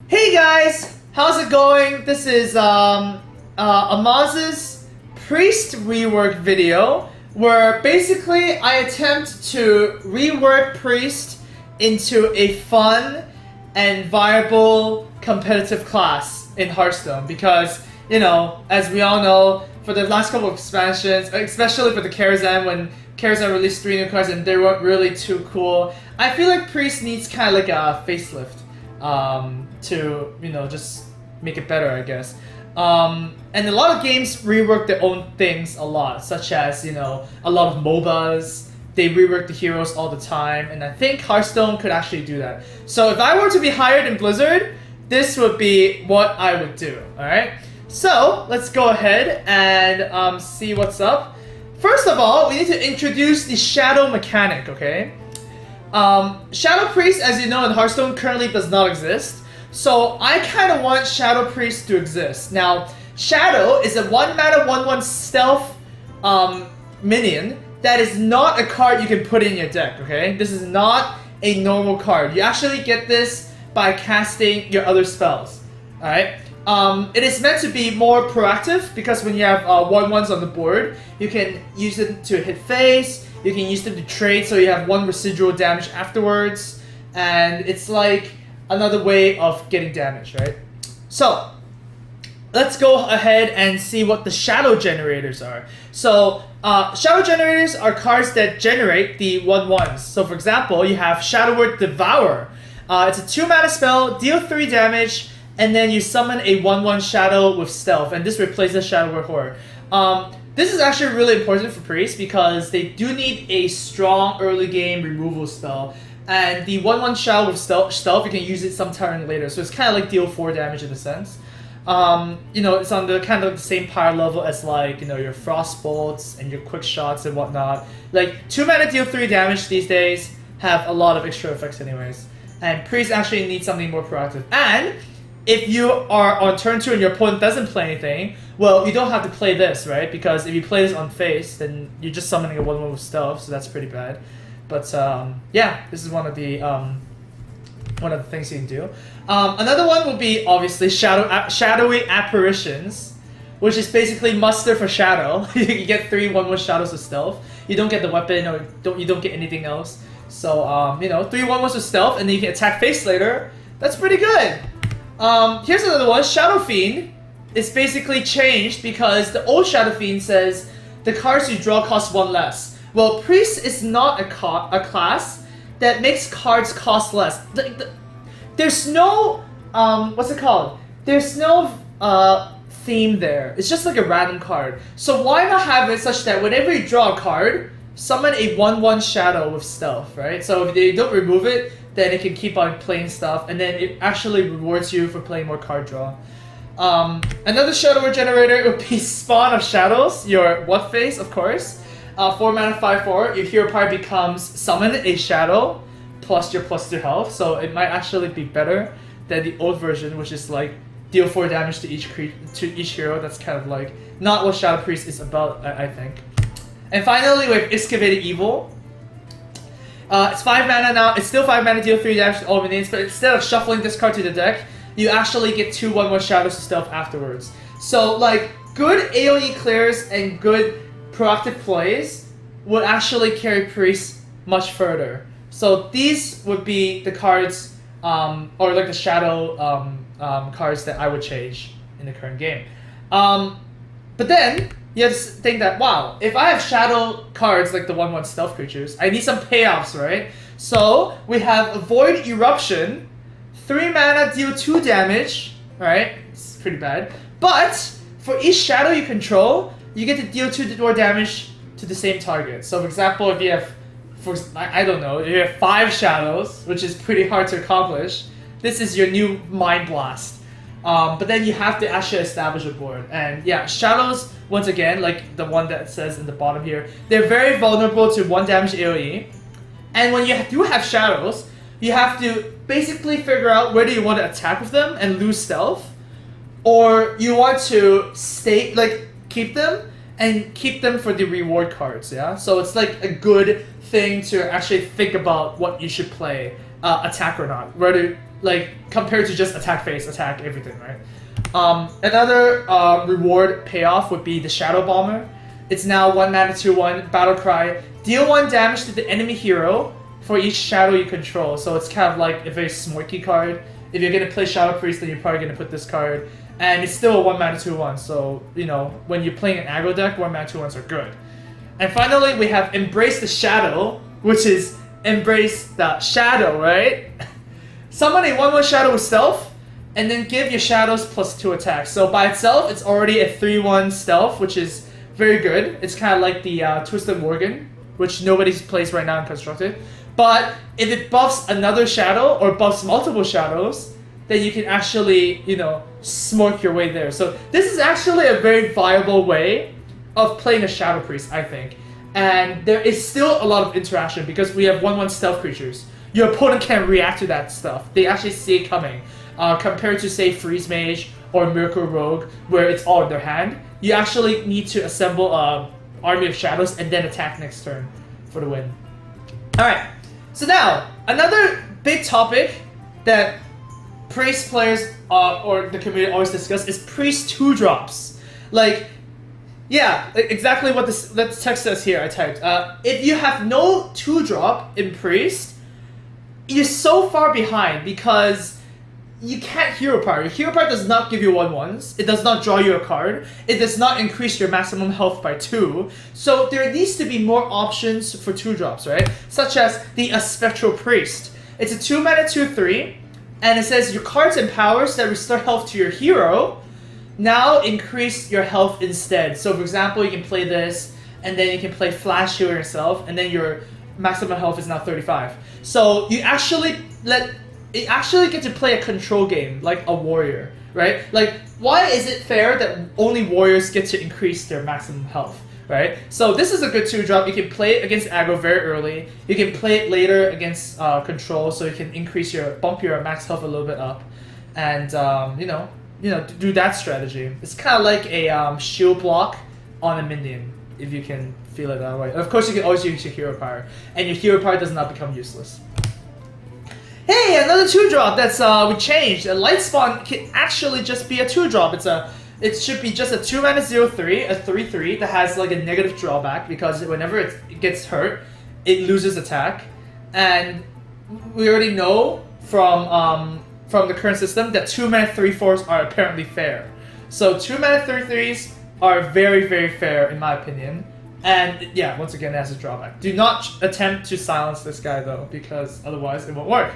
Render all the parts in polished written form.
Hey guys, how's it going? This is Amaz's Priest rework video, where basically I attempt to rework Priest into a fun and viable competitive class in Hearthstone. Because, you know, as we all know, for the last couple of expansions, especially for the Karazhan, when Karazhan released 3 new cards and they weren't really too cool, I feel like Priest needs kind of like a facelift. To, you know, just make it better, I guess. And a lot of games rework their own things a lot, such as, you know, a lot of MOBAs. They rework the heroes all the time, and I think Hearthstone could actually do that. So if I were to be hired in Blizzard, this would be what I would do, alright? So, let's go ahead and see what's up. First of all, we need to introduce the Shadow mechanic, okay? Shadow Priest, as you know, in Hearthstone currently does not exist. So I kind of want Shadow Priest to exist. Now, Shadow is a 1-mana 1/1 stealth minion that is not a card you can put in your deck, okay? This is not a normal card. You actually get this by casting your other spells, alright? It is meant to be more proactive because when you have 1/1s on the board, you can use it to hit face, you can use them to trade so you have 1 residual damage afterwards, and it's like another way of getting damage, right? So, let's go ahead and see what the Shadow Generators are. So, Shadow Generators are cards that generate the 1/1s. So, for example, you have Shadow Word Devour. It's a 2-mana spell, deal 3 damage, and then you summon a 1/1 Shadow with Stealth, and this replaces Shadow Word Horror. This is actually really important for Priest because they do need a strong early game removal spell. And the 1/1 Shadow with stealth, you can use it some turn later, so it's kind of like deal 4 damage in a sense. You know, it's on the kind of the same power level as, like, you know, your Frost Bolts and your Quick Shots and whatnot. Like, 2-mana deal 3 damage these days have a lot of extra effects anyways. And Priest actually needs something more proactive. And if you are on turn 2 and your opponent doesn't play anything, well, you don't have to play this, right? Because if you play this on face, then you're just summoning a 1/1 with stealth, so that's pretty bad. But yeah, this is one of the things you can do. Another one would be obviously shadowy apparitions, which is basically muster for shadow. You get 3 1/1 shadows with stealth. You don't get the weapon, or you don't get anything else. So you know, 3 1/1s with stealth, and then you can attack face later. That's pretty good. Here's another one. Shadow Fiend is basically changed because the old Shadow Fiend says the cards you draw cost 1 less. Well, Priest is not a class that makes cards cost less. There's no, what's it called? There's no theme there. It's just like a random card. So why not have it such that whenever you draw a card, summon a 1/1 Shadow with stealth, right? So if they don't remove it, then it can keep on playing stuff, and then it actually rewards you for playing more card draw. Another Shadow Word Generator would be Spawn of Shadows, your what face, of course. 4-mana 5/4, your hero power becomes Summon a Shadow plus your +2 health, so it might actually be better than the old version, which is like deal 4 damage to each hero. That's kind of like not what Shadow Priest is about, I think. And finally, we have Excavated Evil. It's 5 mana now. It's still 5 mana, deal 3 damage to all minions, but instead of shuffling this card to the deck, you actually get 2 1/1 Shadows to stealth afterwards. So, like, good AoE clears and good proactive plays would actually carry Priest much further. So these would be the cards, or like the Shadow cards that I would change in the current game. But then, you have to think that, wow, if I have Shadow cards like the 1/1 stealth creatures, I need some payoffs, right? So we have Void Eruption, 3 mana, deal 2 damage, right? It's pretty bad. But for each Shadow you control, you get to deal 2 more damage to the same target. So for example, if you have, I don't know, if you have 5 Shadows, which is pretty hard to accomplish, this is your new Mind Blast. But then you have to actually establish a board. And yeah, Shadows, once again, like the one that says in the bottom here, they're very vulnerable to 1 damage AoE. And when you do have Shadows, you have to basically figure out whether you want to attack with them and lose stealth, or you want to stay, like, keep them and keep them for the reward cards, yeah? So it's like a good thing to actually think about what you should play, attack or not. Whether like compared to just attack phase, attack everything, right? Another reward payoff would be the Shadow Bomber. It's now 1 mana 2/1 battle cry. Deal 1 damage to the enemy hero for each shadow you control. So it's kind of like a very smorky card. If you're gonna play Shadow Priest, then you're probably gonna put this card. And it's still a 1 mana 2/1. So you know when you're playing an aggro deck, 1 mana 2/1s are good. And finally, we have Embrace the Shadow, which is embrace the shadow, right? Summon a 1/1 shadow with stealth, and then give your shadows +2 attacks. So by itself, it's already a 3/1 stealth, which is very good. It's kind of like the Twisted Worgen, which nobody plays right now in Constructed. But if it buffs another shadow or buffs multiple shadows, then you can actually, you know, smork your way there. So this is actually a very viable way of playing a Shadow Priest, I think. And there is still a lot of interaction because we have 1/1 stealth creatures. Your opponent can react to that stuff. They actually see it coming. Compared to, say, Freeze Mage or Miracle Rogue, where it's all in their hand, you actually need to assemble an army of shadows and then attack next turn for the win. Alright, so now, another big topic that Priest players or the community always discuss is Priest 2-drops. Like, yeah, exactly what the text says here, I typed. If you have no 2-drop in Priest, you're so far behind because you can't Hero Power. Your Hero Power does not give you 1/1s. It does not draw you a card. It does not increase your maximum health by 2. So there needs to be more options for 2-drops, right? Such as the Spectral Priest. It's a 2 mana 2/3, and it says your cards and powers that restore health to your hero now increase your health instead. So for example, you can play this, and then you can play Flash Heal yourself, and then your maximum health is now 35. So you actually get to play a control game like a warrior, right? Like, why is it fair that only warriors get to increase their maximum health, right? So this is a good 2-drop. You can play it against aggro very early. You can play it later against control, so you can bump your max health a little bit up, and do that strategy. It's kind of like a shield block on a minion, if you can feel it that way. Of course, you can always use your Hero Power, and your Hero Power does not become useless. Hey, another 2-drop that's we changed. A Light Spawn can actually just be a 2-drop. It should be just a 2 mana 0/3, a 3/3 that has like a negative drawback because whenever it gets hurt, it loses attack. And we already know from the current system that 2 mana 3/4s are apparently fair. So 2 mana 3/3s are very, very fair in my opinion. And yeah, once again, it has a drawback. Do not attempt to silence this guy though, because otherwise it won't work.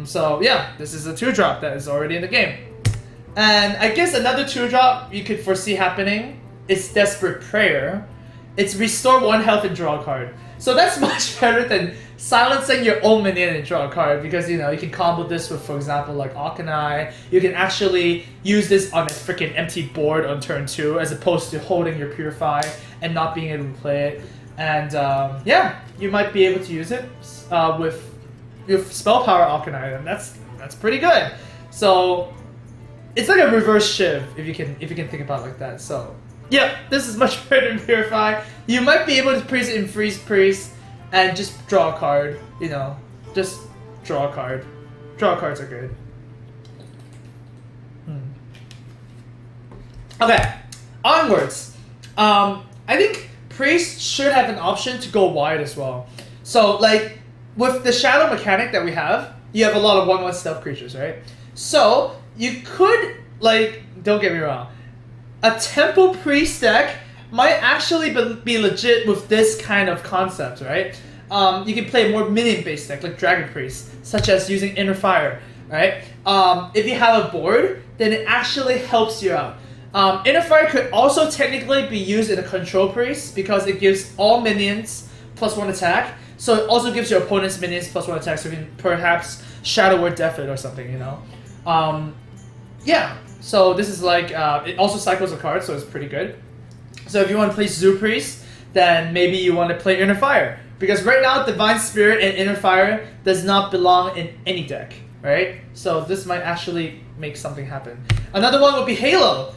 So yeah, this is a 2-drop that is already in the game. And I guess another 2-drop you could foresee happening is Desperate Prayer. It's restore 1 health and draw a card. So that's much better than silencing your own minion and draw a card, because you can combo this with, for example, like Akanai. You can actually use this on a freaking empty board on turn 2 as opposed to holding your Purify and not being able to play it. And yeah, you might be able to use it with Spell Power Akanai, and that's pretty good. So it's like a reverse Shiv if you can think about it like that. So yeah, this is much better than Purify. You might be able to priest it in Freeze Priest and just draw a card. Just draw a card. Draw cards are good. Okay, onwards. I think Priest should have an option to go wide as well. So like with the shadow mechanic that we have, you have a lot of 1/1 stealth creatures, right? So you could, like, don't get me wrong, a Temple Priest deck might actually be legit with this kind of concept, right? You can play a more minion-based deck like Dragon Priest, such as using Inner Fire, right? If you have a board, then it actually helps you out. Inner Fire could also technically be used in a Control Priest because it gives all minions +1 attack. So it also gives your opponent's minions +1 attack, so you can perhaps Shadow Word Death it or something, Yeah, so this is like, it also cycles a card, so it's pretty good. So if you want to play Zoo Priest, then maybe you want to play Inner Fire. Because right now, Divine Spirit and Inner Fire does not belong in any deck, right? So this might actually make something happen. Another one would be Halo.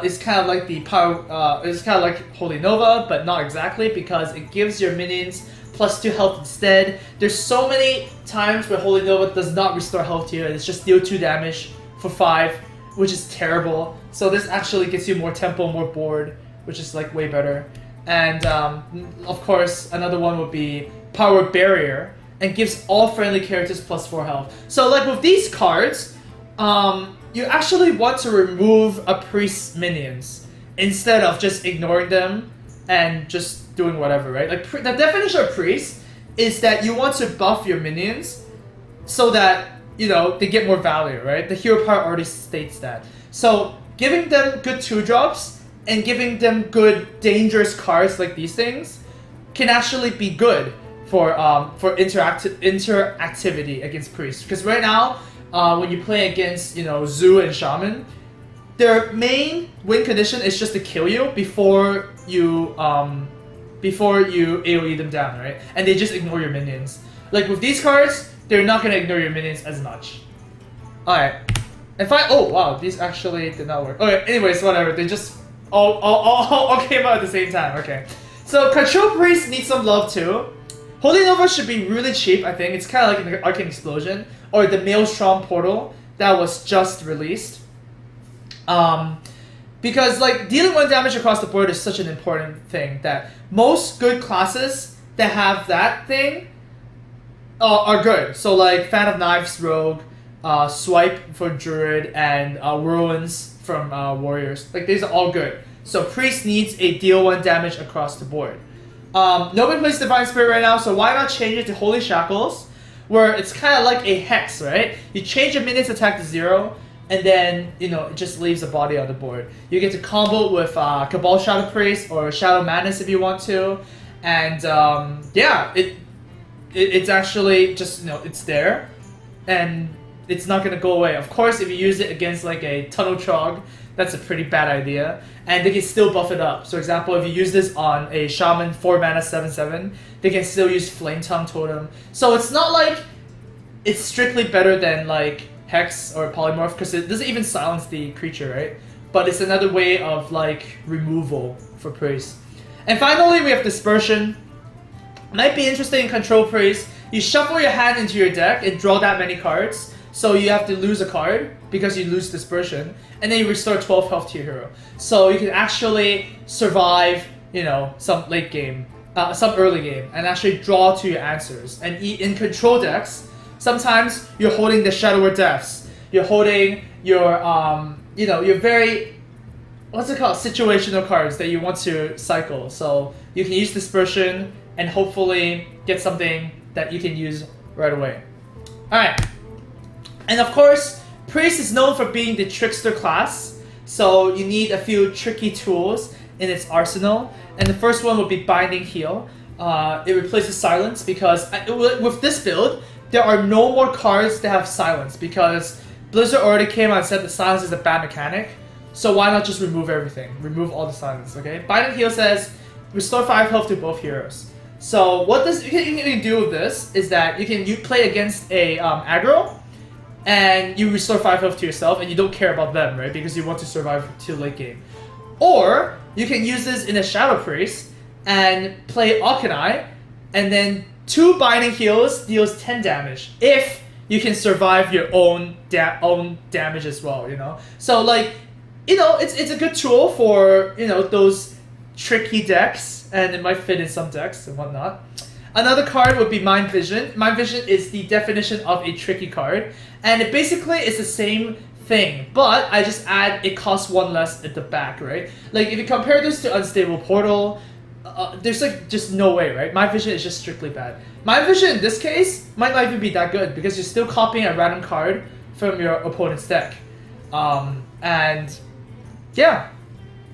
It's kind of like the power, it's kind of like Holy Nova, but not exactly, because it gives your minions +2 health instead. There's so many times where Holy Nova does not restore health to you, and it's just deal 2 damage for 5, which is terrible. So this actually gets you more tempo, more board, which is like way better. And of course, another one would be Power Barrier, and gives all friendly characters +4 health. So like with these cards, you actually want to remove a priest's minions instead of just ignoring them and just doing whatever, right? Like the definition of priest is that you want to buff your minions so that, you know, they get more value, right? The hero part already states that. So giving them good 2-drops and giving them good dangerous cards like these things can actually be good for interactivity against priests. Because right now, when you play against, you know, Zoo and Shaman, their main win condition is just to kill you before you AoE them down, right? And they just ignore your minions. Like with these cards, they're not gonna ignore your minions as much. Alright. Oh wow, these actually did not work. Okay, anyways, whatever. They just all came out at the same time. Okay. So Control Priest needs some love too. Holy Nova should be really cheap, I think. It's kind of like an Arcane Explosion or the Maelstrom Portal that was just released. Because like dealing 1 damage across the board is such an important thing that most good classes that have that thing are good. So like Fan of Knives Rogue, Swipe for Druid, and Whirlwinds from Warriors. Like these are all good. So Priest needs a deal 1 damage across the board. Nobody plays Divine Spirit right now, so why not change it to Holy Shackles, where it's kind of like a Hex, right? You change your minion's attack to 0, and then, you know, it just leaves the body on the board. You get to combo with Cabal Shadow Priest or Shadow Madness if you want to, and yeah, it's actually just, you know, it's there, and it's not gonna go away. Of course, if you use it against like a Tunnel Trog, that's a pretty bad idea, and they can still buff it up. So, for example, if you use this on a Shaman 4 mana 7/7, they can still use Flame Tongue Totem. So it's not like it's strictly better than like Hex or Polymorph, because it doesn't even silence the creature, right? But it's another way of like removal for Priest. And finally, we have Dispersion. Might be interesting in Control Priest. You shuffle your hand into your deck and draw that many cards. So you have to lose a card because you lose Dispersion, and then you restore 12 health to your hero. So you can actually survive, you know, some late game, some early game, and actually draw to your answers. And in control decks, sometimes you're holding the Shadower Deaths. You're holding your, you know, your very, what's it called, situational cards that you want to cycle. So you can use Dispersion and hopefully get something that you can use right away. All right. And of course, Priest is known for being the trickster class, so you need a few tricky tools in its arsenal. And the first one would be Binding Heal. It replaces Silence because with this build, there are no more cards that have Silence because Blizzard already came out and said that Silence is a bad mechanic. So why not just remove everything? Remove all the Silence, okay? Binding Heal says, restore 5 health to both heroes. So what you can do with this is that you play against a aggro, and you restore 5 health to yourself, and you don't care about them, right? Because you want to survive till late game. Or you can use this in a Shadow Priest and play Auchenai, and then 2 Binding Heals deals 10 damage if you can survive your own damage as well, you know? So like, you know, it's a good tool for, you know, those tricky decks, and it might fit in some decks and whatnot. Another card would be Mind Vision. Mind Vision is the definition of a tricky card, and it basically is the same thing, but I just add it costs 1 less at the back, right? Like if you compare this to Unstable Portal, there's like just no way, right? Mind Vision is just strictly bad. Mind Vision in this case might not even be that good because you're still copying a random card from your opponent's deck. And yeah,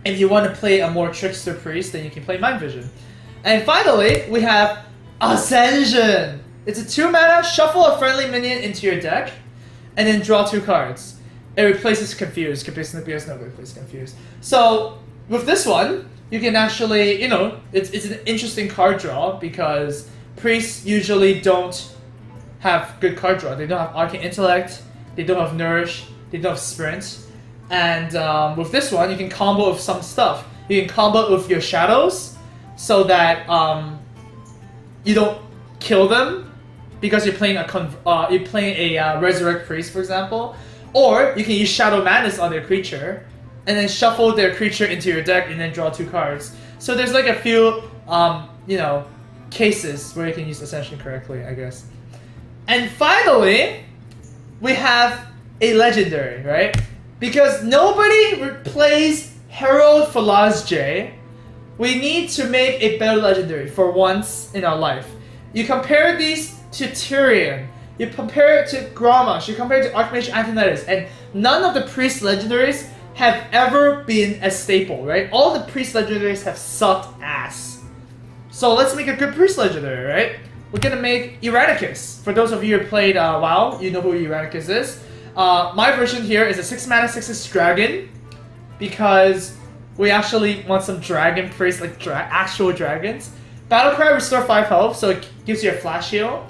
if you want to play a more trickster priest, then you can play Mind Vision. And finally, we have Ascension. It's a 2 mana, shuffle a friendly minion into your deck, and then draw 2 cards. It replaces Confused, because nobody plays Confused. So, with this one, you can actually, you know, it's an interesting card draw, because priests usually don't have good card draw. They don't have Arcane Intellect, they don't have Nourish, they don't have Sprint. And with this one, you can combo with some stuff. You can combo with your Shadows, so that, you don't kill them because you're playing a Resurrect Priest, for example. Or you can use Shadow Madness on their creature, and then shuffle their creature into your deck, and then draw 2 cards. So there's like a few, you know, cases where you can use Ascension correctly, I guess. And finally, we have a legendary, right? Because nobody plays Herald for Laz J, we need to make a better legendary for once in our life. You compare these to Tyrion, you compare it to Grommash, you compare it to Archmage Antonidas, and none of the priest legendaries have ever been a staple, right? All the priest legendaries have sucked ass. So let's make a good priest legendary, right? We're gonna make Eranicus. For those of you who played WoW, you know who Eranicus is. My version here is a 6 mana 6/6 dragon, because we actually want some dragon priests, like actual dragons. Battlecry restore 5 health, so it gives you a flash heal.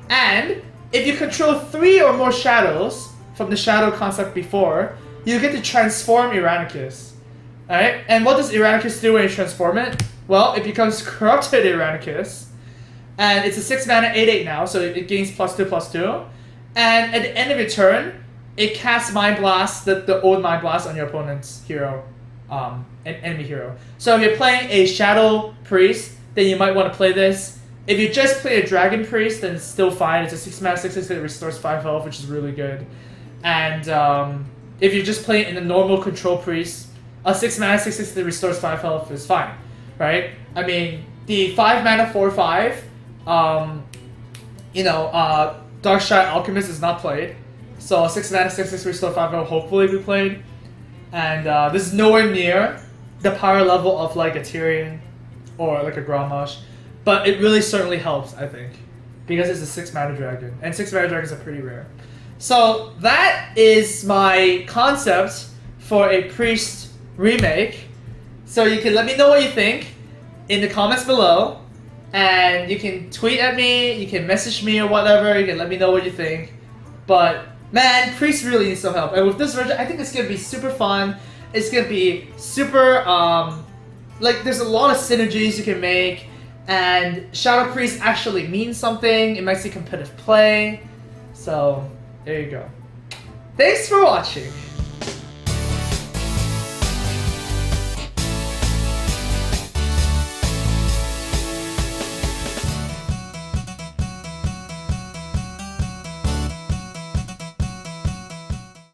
And if you control 3 or more shadows from the shadow concept before, you get to transform Eranicus. Alright? And what does Eranicus do when you transform it? Well, it becomes Corrupted Eranicus. And it's a 6 mana 8/8 now, so it gains +2/+2. And at the end of your turn, it casts Mind Blast, the old Mind Blast on your opponent's hero, an enemy hero. So if you're playing a Shadow Priest, then you might want to play this. If you just play a Dragon Priest, then it's still fine. It's a 6 mana 6/6 that restores 5 health, which is really good. And if you just play it in a normal Control Priest, a 6 mana 6/6 that restores 5 health is fine, right? I mean, the 5 mana 4/5, you know, Darkshire Alchemist is not played. So a 6 mana 6/6 restore 5 will hopefully be played. And this is nowhere near the power level of like a Tyrion or like a Grommash. But it really certainly helps, I think. Because it's a 6 mana dragon. And 6 mana dragons are pretty rare. So that is my concept for a Priest remake. So you can let me know what you think in the comments below. And you can tweet at me, you can message me or whatever, you can let me know what you think. But man, Priest really needs some help. And with this version, I think it's gonna be super fun. It's gonna be super, like there's a lot of synergies you can make. And Shadow Priest actually means something. It might see competitive play. So, there you go. Thanks for watching.